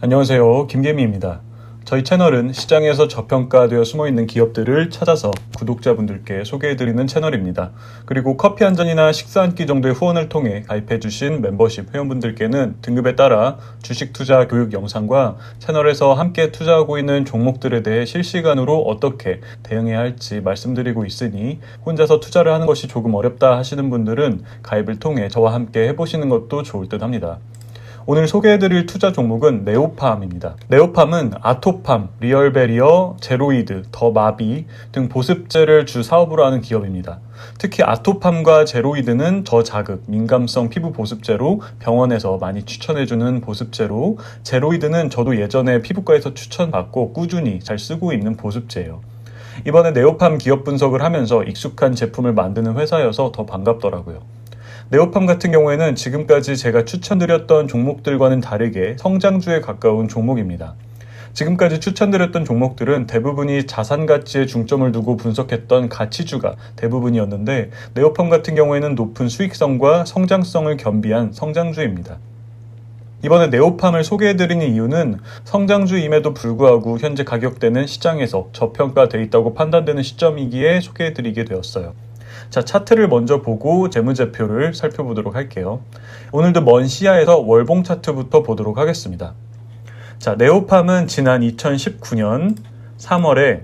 안녕하세요. 김계미입니다. 저희 채널은 시장에서 저평가되어 숨어있는 기업들을 찾아서 구독자분들께 소개해드리는 채널입니다. 그리고 커피 한 잔이나 식사 한 끼 정도의 후원을 통해 가입해주신 멤버십 회원분들께는 등급에 따라 주식 투자 교육 영상과 채널에서 함께 투자하고 있는 종목들에 대해 실시간으로 어떻게 대응해야 할지 말씀드리고 있으니 혼자서 투자를 하는 것이 조금 어렵다 하시는 분들은 가입을 통해 저와 함께 해보시는 것도 좋을 듯 합니다. 오늘 소개해드릴 투자 종목은 네오팜입니다. 네오팜은 아토팜, 리얼베리어, 제로이드, 더마비 등 보습제를 주 사업으로 하는 기업입니다. 특히 아토팜과 제로이드는 저자극, 민감성 피부 보습제로 병원에서 많이 추천해주는 보습제로, 제로이드는 저도 예전에 피부과에서 추천받고 꾸준히 잘 쓰고 있는 보습제예요. 이번에 네오팜 기업 분석을 하면서 익숙한 제품을 만드는 회사여서 더 반갑더라고요. 네오팜 같은 경우에는 지금까지 제가 추천드렸던 종목들과는 다르게 성장주에 가까운 종목입니다. 지금까지 추천드렸던 종목들은 대부분이 자산 가치에 중점을 두고 분석했던 가치주가 대부분이었는데 네오팜 같은 경우에는 높은 수익성과 성장성을 겸비한 성장주입니다. 이번에 네오팜을 소개해드리는 이유는 성장주임에도 불구하고 현재 가격대는 시장에서 저평가되어 있다고 판단되는 시점이기에 소개해드리게 되었어요. 자, 차트를 먼저 보고 재무제표를 살펴보도록 할게요. 오늘도 먼 시야에서 월봉 차트부터 보도록 하겠습니다. 자, 네오팜은 지난 2019년 3월에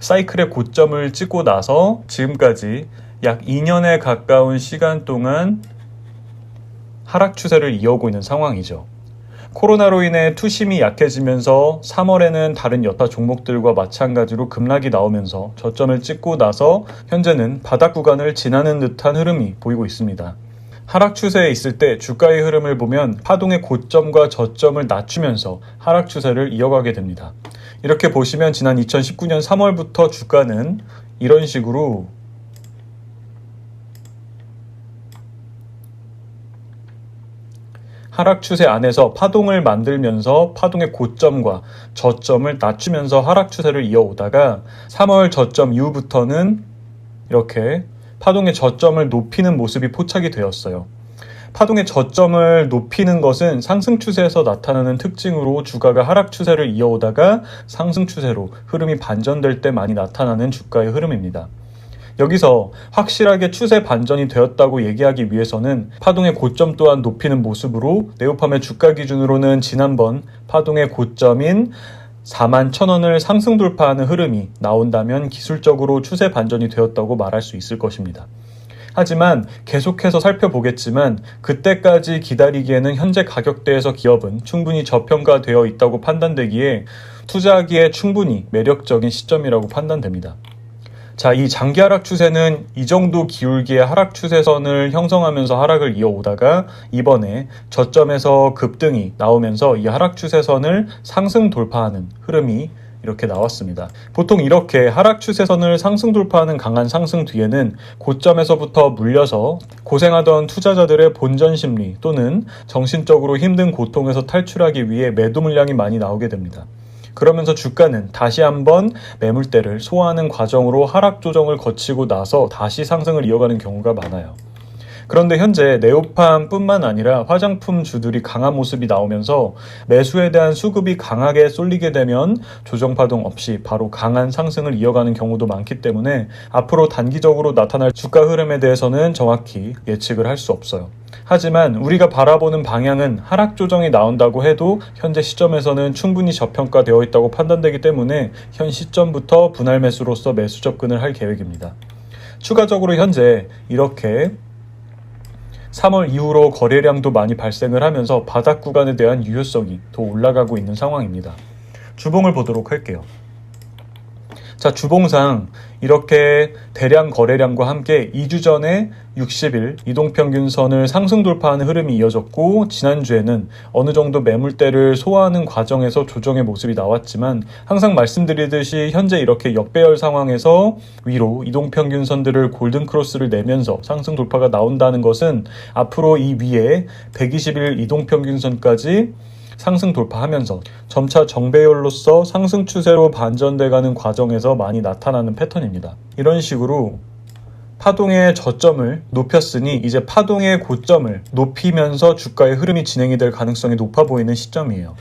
사이클의 고점을 찍고 나서 지금까지 약 2년에 가까운 시간 동안 하락 추세를 이어오고 있는 상황이죠. 코로나로 인해 투심이 약해지면서 3월에는 다른 여타 종목들과 마찬가지로 급락이 나오면서 저점을 찍고 나서 현재는 바닥 구간을 지나는 듯한 흐름이 보이고 있습니다. 하락 추세에 있을 때 주가의 흐름을 보면 파동의 고점과 저점을 낮추면서 하락 추세를 이어가게 됩니다. 이렇게 보시면 지난 2019년 3월부터 주가는 이런 식으로 하락 추세 안에서 파동을 만들면서 파동의 고점과 저점을 낮추면서 하락 추세를 이어오다가 3월 저점 이후부터는 이렇게 파동의 저점을 높이는 모습이 포착이 되었어요. 파동의 저점을 높이는 것은 상승 추세에서 나타나는 특징으로 주가가 하락 추세를 이어오다가 상승 추세로 흐름이 반전될 때 많이 나타나는 주가의 흐름입니다. 여기서 확실하게 추세 반전이 되었다고 얘기하기 위해서는 파동의 고점 또한 높이는 모습으로 네오팜의 주가 기준으로는 지난번 파동의 고점인 41,000원을 상승 돌파하는 흐름이 나온다면 기술적으로 추세 반전이 되었다고 말할 수 있을 것입니다. 하지만 계속해서 살펴보겠지만 그때까지 기다리기에는 현재 가격대에서 기업은 충분히 저평가되어 있다고 판단되기에 투자하기에 충분히 매력적인 시점이라고 판단됩니다. 자, 이 장기 하락 추세는 이 정도 기울기의 하락 추세선을 형성하면서 하락을 이어오다가 이번에 저점에서 급등이 나오면서 이 하락 추세선을 상승 돌파하는 흐름이 이렇게 나왔습니다. 보통 이렇게 하락 추세선을 상승 돌파하는 강한 상승 뒤에는 고점에서부터 물려서 고생하던 투자자들의 본전 심리 또는 정신적으로 힘든 고통에서 탈출하기 위해 매도 물량이 많이 나오게 됩니다. 그러면서 주가는 다시 한번 매물대를 소화하는 과정으로 하락 조정을 거치고 나서 다시 상승을 이어가는 경우가 많아요. 그런데 현재 네오팜뿐만 아니라 화장품 주들이 강한 모습이 나오면서 매수에 대한 수급이 강하게 쏠리게 되면 조정파동 없이 바로 강한 상승을 이어가는 경우도 많기 때문에 앞으로 단기적으로 나타날 주가 흐름에 대해서는 정확히 예측을 할 수 없어요. 하지만 우리가 바라보는 방향은 하락 조정이 나온다고 해도 현재 시점에서는 충분히 저평가되어 있다고 판단되기 때문에 현 시점부터 분할 매수로서 매수 접근을 할 계획입니다. 추가적으로 현재 이렇게 3월 이후로 거래량도 많이 발생을 하면서 바닥 구간에 대한 유효성이 더 올라가고 있는 상황입니다. 주봉을 보도록 할게요. 자, 주봉상 이렇게 대량 거래량과 함께 2주 전에 60일 이동평균선을 상승 돌파하는 흐름이 이어졌고 지난주에는 어느 정도 매물대를 소화하는 과정에서 조정의 모습이 나왔지만 항상 말씀드리듯이 현재 이렇게 역배열 상황에서 위로 이동평균선들을 골든크로스를 내면서 상승 돌파가 나온다는 것은 앞으로 이 위에 120일 이동평균선까지 상승 돌파하면서 점차 정배열로서 상승 추세로 반전돼가는 과정에서 많이 나타나는 패턴입니다. 이런 식으로 파동의 저점을 높였으니 이제 파동의 고점을 높이면서 주가의 흐름이 진행이 될 가능성이 높아 보이는 시점이에요.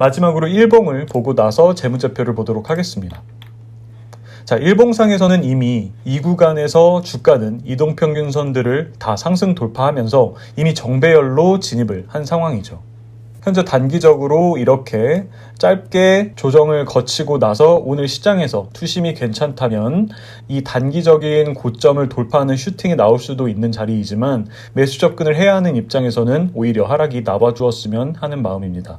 마지막으로 일봉을 보고 나서 재무제표를 보도록 하겠습니다. 자, 일봉상에서는 이미 이 구간에서 주가는 이동평균선들을 다 상승 돌파하면서 이미 정배열로 진입을 한 상황이죠. 현재 단기적으로 이렇게 짧게 조정을 거치고 나서 오늘 시장에서 투심이 괜찮다면 이 단기적인 고점을 돌파하는 슈팅이 나올 수도 있는 자리이지만 매수 접근을 해야 하는 입장에서는 오히려 하락이 나와주었으면 하는 마음입니다.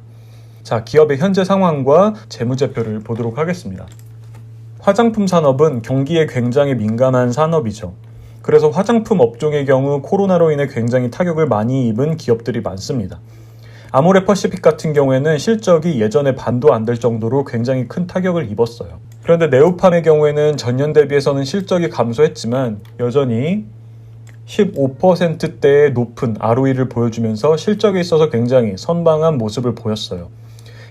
자, 기업의 현재 상황과 재무제표를 보도록 하겠습니다. 화장품 산업은 경기에 굉장히 민감한 산업이죠. 그래서 화장품 업종의 경우 코로나로 인해 굉장히 타격을 많이 입은 기업들이 많습니다. 아모레퍼시픽 같은 경우에는 실적이 예전에 반도 안 될 정도로 굉장히 큰 타격을 입었어요. 그런데 네오팜의 경우에는 전년 대비해서는 실적이 감소했지만 여전히 15%대의 높은 ROE를 보여주면서 실적에 있어서 굉장히 선방한 모습을 보였어요.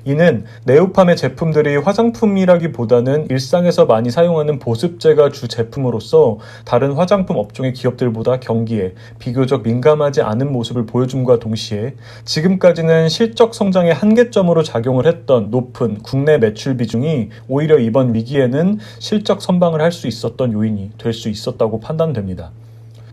이는 네오팜의 제품들이 화장품이라기보다는 일상에서 많이 사용하는 보습제가 주 제품으로서 다른 화장품 업종의 기업들보다 경기에 비교적 민감하지 않은 모습을 보여줌과 동시에 지금까지는 실적 성장의 한계점으로 작용을 했던 높은 국내 매출 비중이 오히려 이번 위기에는 실적 선방을 할 수 있었던 요인이 될 수 있었다고 판단됩니다.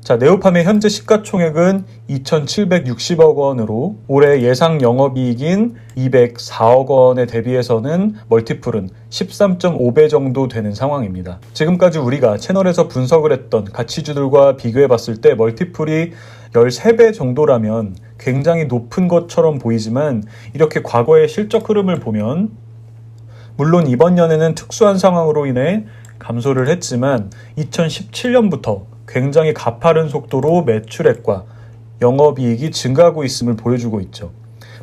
자, 네오팜의 현재 시가총액은 2,760억 원으로 올해 예상 영업이익인 204억 원에 대비해서는 멀티플은 13.5배 정도 되는 상황입니다. 지금까지 우리가 채널에서 분석을 했던 가치주들과 비교해봤을 때 멀티플이 13배 정도라면 굉장히 높은 것처럼 보이지만 이렇게 과거의 실적 흐름을 보면 물론 이번 년에는 특수한 상황으로 인해 감소를 했지만 2017년부터 굉장히 가파른 속도로 매출액과 영업이익이 증가하고 있음을 보여주고 있죠.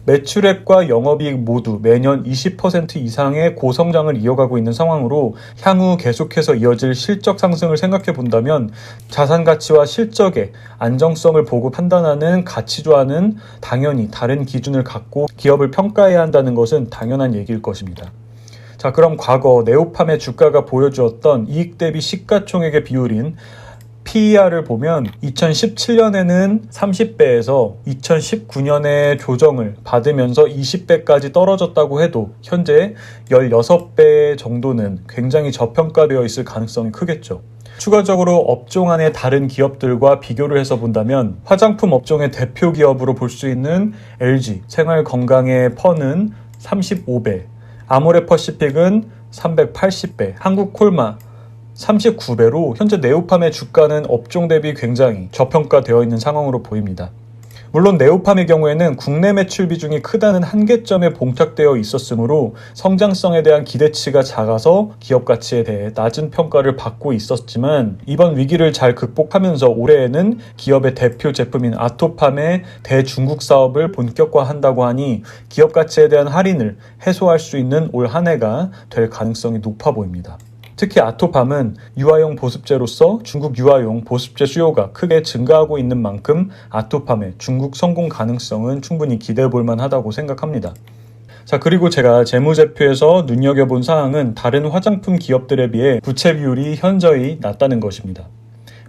매출액과 영업이익 모두 매년 20% 이상의 고성장을 이어가고 있는 상황으로 향후 계속해서 이어질 실적 상승을 생각해 본다면 자산 가치와 실적의 안정성을 보고 판단하는 가치주와는 당연히 다른 기준을 갖고 기업을 평가해야 한다는 것은 당연한 얘기일 것입니다. 자, 그럼 과거 네오팜의 주가가 보여주었던 이익 대비 시가총액의 비율인 PER을 보면 2017년에는 30배에서 2019년에 조정을 받으면서 20배까지 떨어졌다고 해도 현재 16배 정도는 굉장히 저평가되어 있을 가능성이 크겠죠. 추가적으로 업종 안의 다른 기업들과 비교를 해서 본다면 화장품 업종의 대표 기업으로 볼 수 있는 LG 생활건강의 펀은 35배, 아모레퍼시픽은 380배, 한국콜마 39배로 현재 네오팜의 주가는 업종 대비 굉장히 저평가되어 있는 상황으로 보입니다. 물론 네오팜의 경우에는 국내 매출 비중이 크다는 한계점에 봉착되어 있었으므로 성장성에 대한 기대치가 작아서 기업 가치에 대해 낮은 평가를 받고 있었지만 이번 위기를 잘 극복하면서 올해에는 기업의 대표 제품인 아토팜의 대중국 사업을 본격화한다고 하니 기업 가치에 대한 할인을 해소할 수 있는 올 한 해가 될 가능성이 높아 보입니다. 특히 아토팜은 유아용 보습제로서 중국 유아용 보습제 수요가 크게 증가하고 있는 만큼 아토팜의 중국 성공 가능성은 충분히 기대해 볼 만하다고 생각합니다. 자, 그리고 제가 재무제표에서 눈여겨본 사항은 다른 화장품 기업들에 비해 부채 비율이 현저히 낮다는 것입니다.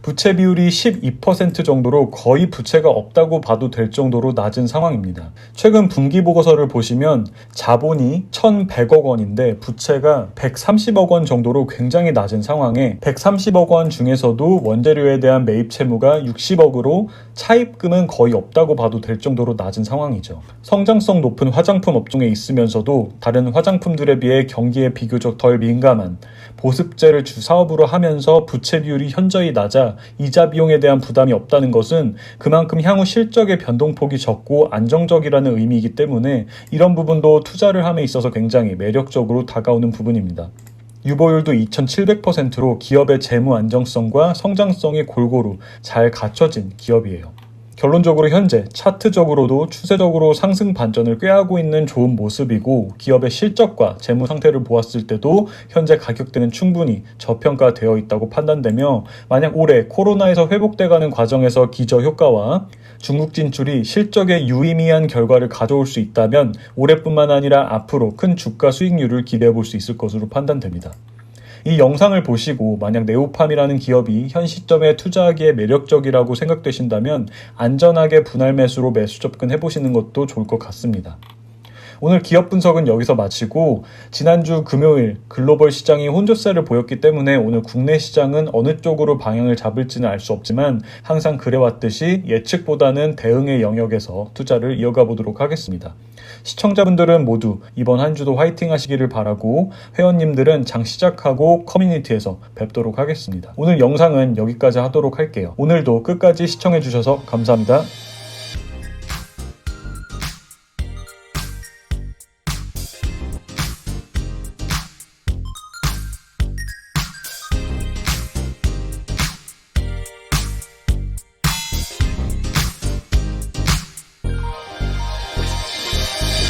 부채 비율이 12% 정도로 거의 부채가 없다고 봐도 될 정도로 낮은 상황입니다. 최근 분기보고서를 보시면 자본이 1,100억 원인데 부채가 130억 원 정도로 굉장히 낮은 상황에 130억 원 중에서도 원재료에 대한 매입 채무가 60억으로 차입금은 거의 없다고 봐도 될 정도로 낮은 상황이죠. 성장성 높은 화장품 업종에 있으면서도 다른 화장품들에 비해 경기에 비교적 덜 민감한 보습제를 주 사업으로 하면서 부채 비율이 현저히 낮아 이자 비용에 대한 부담이 없다는 것은 그만큼 향후 실적의 변동폭이 적고 안정적이라는 의미이기 때문에 이런 부분도 투자를 함에 있어서 굉장히 매력적으로 다가오는 부분입니다. 유보율도 2700%로 기업의 재무 안정성과 성장성이 골고루 잘 갖춰진 기업이에요. 결론적으로 현재 차트적으로도 추세적으로 상승 반전을 꾀하고 있는 좋은 모습이고 기업의 실적과 재무 상태를 보았을 때도 현재 가격대는 충분히 저평가되어 있다고 판단되며 만약 올해 코로나에서 회복돼가는 과정에서 기저효과와 중국 진출이 실적에 유의미한 결과를 가져올 수 있다면 올해뿐만 아니라 앞으로 큰 주가 수익률을 기대해 볼 수 있을 것으로 판단됩니다. 이 영상을 보시고 만약 네오팜이라는 기업이 현 시점에 투자하기에 매력적이라고 생각되신다면 안전하게 분할 매수로 매수 접근해 보시는 것도 좋을 것 같습니다. 오늘 기업 분석은 여기서 마치고 지난주 금요일 글로벌 시장이 혼조세를 보였기 때문에 오늘 국내 시장은 어느 쪽으로 방향을 잡을지는 알 수 없지만 항상 그래왔듯이 예측보다는 대응의 영역에서 투자를 이어가 보도록 하겠습니다. 시청자분들은 모두 이번 한 주도 화이팅 하시기를 바라고 회원님들은 장 시작하고 커뮤니티에서 뵙도록 하겠습니다. 오늘 영상은 여기까지 하도록 할게요. 오늘도 끝까지 시청해주셔서 감사합니다.